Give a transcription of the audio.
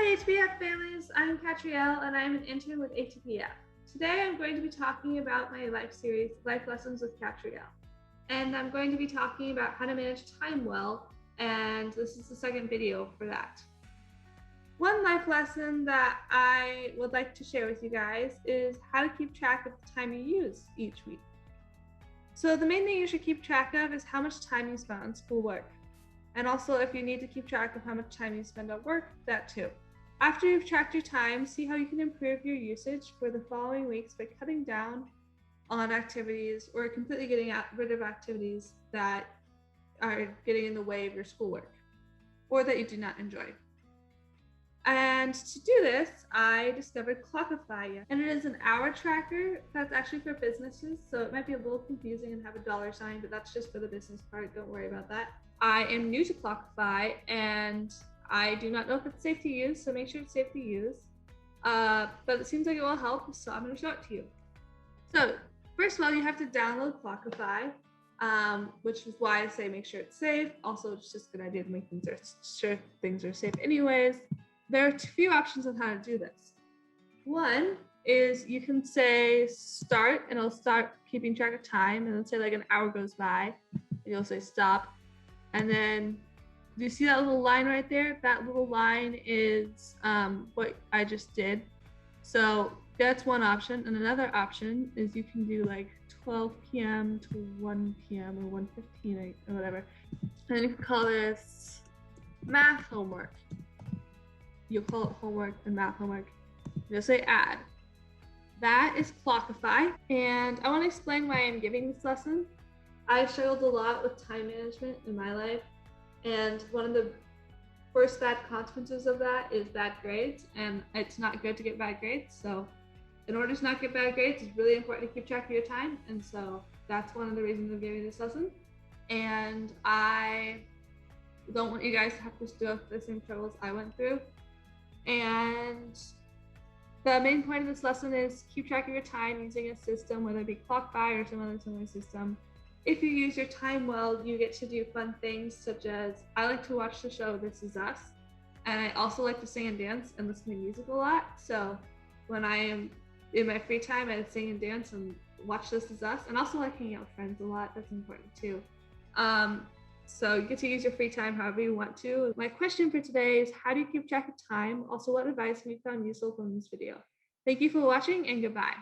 Hi HBF families, I'm Katriel and I'm an intern with ATPF. Today I'm going to be talking about my life series, Life Lessons with Katriel. And I'm going to be talking about how to manage time well, and this is the second video for that. One life lesson that I would like to share with you guys is how to keep track of the time you use each week. So the main thing you should keep track of is how much time you spend on schoolwork. And also, if you need to keep track of how much time you spend at work, that too. After you've tracked your time, see how you can improve your usage for the following weeks by cutting down on activities or completely getting rid of activities that are getting in the way of your schoolwork or that you do not enjoy. And to do this, I discovered Clockify, and it is an hour tracker that's actually for businesses, so it might be a little confusing and have a dollar sign, but that's just for the business part. Don't worry about that. I am new to Clockify, and I do not know if it's safe to use, so make sure it's safe to use. But it seems like it will help, so I'm going to show it to you. So first of all, you have to download Clockify, which is why I say make sure it's safe. Also, it's just a good idea to make sure things are safe anyways. There are a few options on how to do this. One is you can say start, and it'll start keeping track of time, and let's say like an hour goes by, and you'll say stop. And then do you see that little line right there? That little line is what I just did. So that's one option. And another option is you can do like 12 p.m. to 1 p.m. or 1:15 or whatever. And you can call this math homework. You'll call it homework and math homework. You'll say add. That is Clockify. And I want to explain why I'm giving this lesson. I struggled a lot with time management in my life. And one of the first bad consequences of that is bad grades. And it's not good to get bad grades. So in order to not get bad grades, it's really important to keep track of your time. And so that's one of the reasons I'm giving this lesson. And I don't want you guys to have to go through the same struggles I went through. And the main point of this lesson is keep track of your time using a system, whether it be Clockify or some other similar system. If you use your time well, you get to do fun things such as I like to watch the show This Is Us, and I also like to sing and dance and listen to music a lot. So when I am in my free time, I sing and dance and watch This Is Us, and also like hanging out with friends a lot. That's important too. So you get to use your free time however you want to. My question for today is, how do you keep track of time? Also, what advice have you found useful from this video? Thank you for watching, and goodbye.